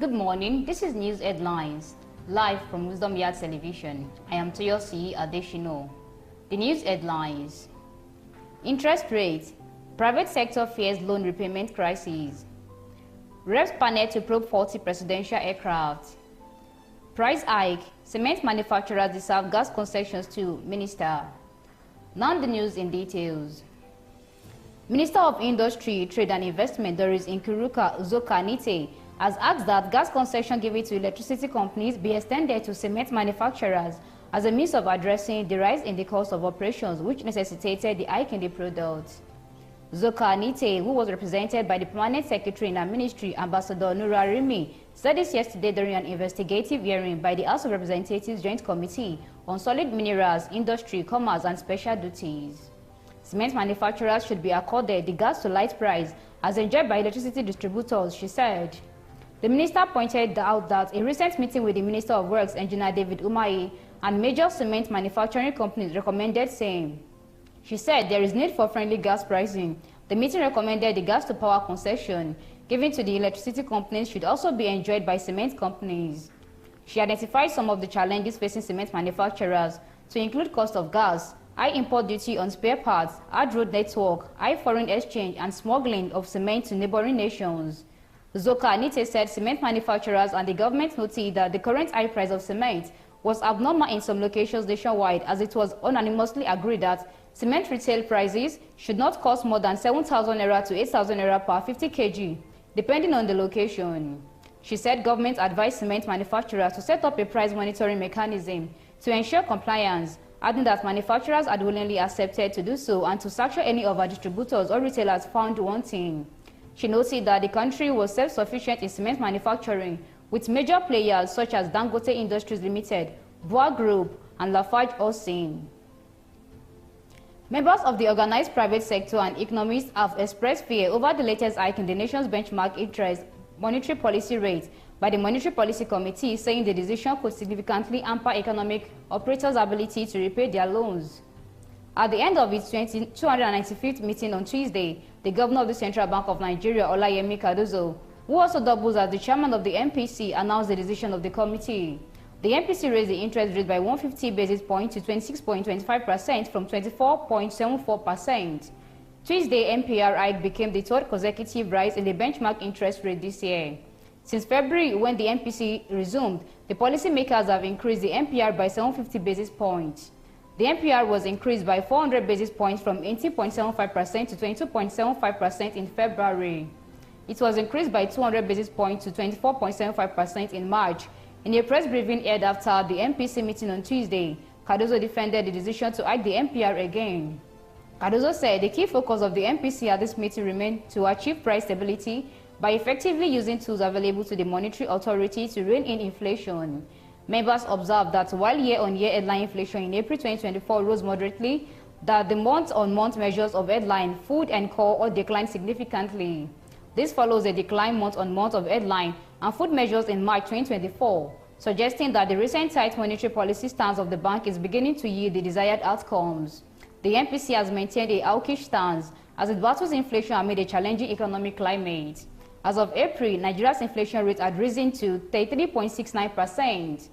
Good morning, this is News Headlines, live from Wisdom Yard Television. I am Toyosi Adeshino. The news headlines: interest rate, private sector fears loan repayment crisis. Reps panel to probe 40 presidential aircraft. Price hike, cement manufacturers deserve gas concessions to Minister. Now the news in details. Minister of Industry, Trade and Investment Doris Nkiruka Uzoka-Nite has asked that gas concession given to electricity companies be extended to cement manufacturers as a means of addressing the rise in the cost of operations which necessitated the hike in the product. Uzoka-Nite, who was represented by the Permanent Secretary in her ministry, Ambassador Nura Rimi, said this yesterday during an investigative hearing by the House of Representatives Joint Committee on Solid Minerals, Industry, Commerce and Special Duties. Cement manufacturers should be accorded the gas to light price as enjoyed by electricity distributors, she said. The minister pointed out that a recent meeting with the Minister of Works, Engineer David Umahi, and major cement manufacturing companies recommended same. She said there is need for friendly gas pricing. The meeting recommended the gas to power concession given to the electricity companies should also be enjoyed by cement companies. She identified some of the challenges facing cement manufacturers to include cost of gas, high import duty on spare parts, hard road network, high foreign exchange, and smuggling of cement to neighboring nations. Uzoka-Nite said cement manufacturers and the government noted that the current high price of cement was abnormal in some locations nationwide, as it was unanimously agreed that cement retail prices should not cost more than 7,000 naira to 8,000 naira per 50 kg, depending on the location. She said government advised cement manufacturers to set up a price monitoring mechanism to ensure compliance, adding that manufacturers had willingly accepted to do so and to sanction any of our distributors or retailers found wanting. She noted that the country was self-sufficient in cement manufacturing, with major players such as Dangote Industries Limited, Boa Group, and Lafarge Holcim. Members of the organized private sector and economists have expressed fear over the latest hike in the nation's benchmark interest monetary policy rate by the Monetary Policy Committee, saying the decision could significantly hamper economic operators' ability to repay their loans. At the end of its 295th meeting on Tuesday, the governor of the Central Bank of Nigeria, Olayemi Cardozo, who also doubles as the chairman of the MPC, announced the decision of the committee. The MPC raised the interest rate by 150 basis points to 26.25% from 24.74%. Tuesday MPR hike became the third consecutive rise in the benchmark interest rate this year. Since February, when the MPC resumed, the policymakers have increased the MPR by 750 basis points. The MPR was increased by 400 basis points from 18.75% to 22.75% in February. It was increased by 200 basis points to 24.75% in March. In a press briefing held after the MPC meeting on Tuesday, Cardozo defended the decision to hike the MPR again. Cardozo said the key focus of the MPC at this meeting remained to achieve price stability by effectively using tools available to the monetary authority to rein in inflation. Members observed that while year-on-year headline inflation in April 2024 rose moderately, that the month-on-month measures of headline, food and core all declined significantly. This follows a decline month-on-month of headline and food measures in March 2024, suggesting that the recent tight monetary policy stance of the bank is beginning to yield the desired outcomes. The MPC has maintained a hawkish stance as it battles inflation amid a challenging economic climate. As of April, Nigeria's inflation rate had risen to 33.69%.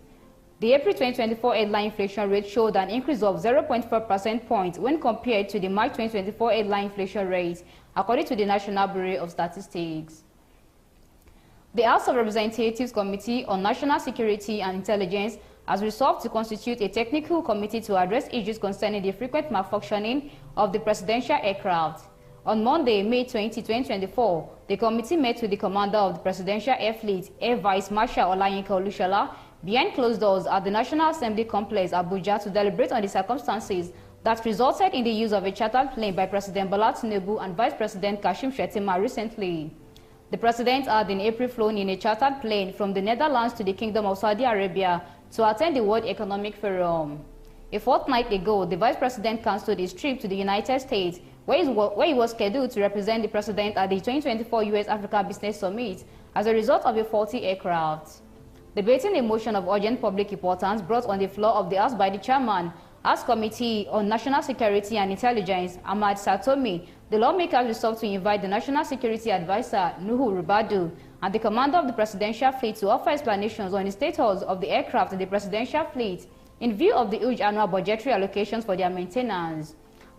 The April 2024 headline inflation rate showed an increase of 0.4 percentage points when compared to the March 2024 headline inflation rate, according to the National Bureau of Statistics. The House of Representatives Committee on National Security and Intelligence has resolved to constitute a technical committee to address issues concerning the frequent malfunctioning of the presidential aircraft. On Monday, May 20, 2024, the committee met with the commander of the Presidential Air Fleet, Air Vice Marshal Olayinka Olushola, behind closed doors at the National Assembly Complex, Abuja, to deliberate on the circumstances that resulted in the use of a chartered plane by President Bola Tinubu and Vice President Kashim Shettima recently. The president had in April flown in a chartered plane from the Netherlands to the Kingdom of Saudi Arabia to attend the World Economic Forum. A fortnight ago, the vice president cancelled his trip to the United States, where he was scheduled to represent the president at the 2024 U.S.-Africa Business Summit as a result of a faulty aircraft. Debating a motion of urgent public importance brought on the floor of the House by the chairman, House Committee on National Security and Intelligence, Ahmad Satomi, the lawmakers resolved to invite the National Security Advisor, Nuhu Ribadu, and the commander of the presidential fleet to offer explanations on the status of the aircraft in the presidential fleet in view of the huge annual budgetary allocations for their maintenance.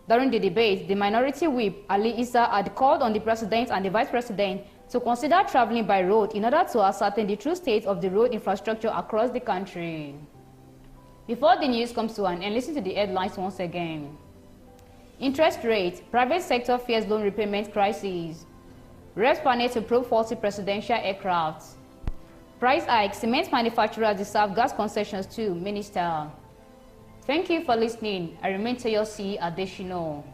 During the debate, the minority whip, Ali Issa, had called on the president and the vice president to consider traveling by road in order to ascertain the true state of the road infrastructure across the country. Before the news comes to an end, listen to the headlines once again. Interest rate, private sector fears loan repayment crisis. Reps panel to probe faulty presidential aircraft. Price hike, cement manufacturers deserve gas concessions too, Minister. Thank you for listening. I remain Toyosi Adeshino.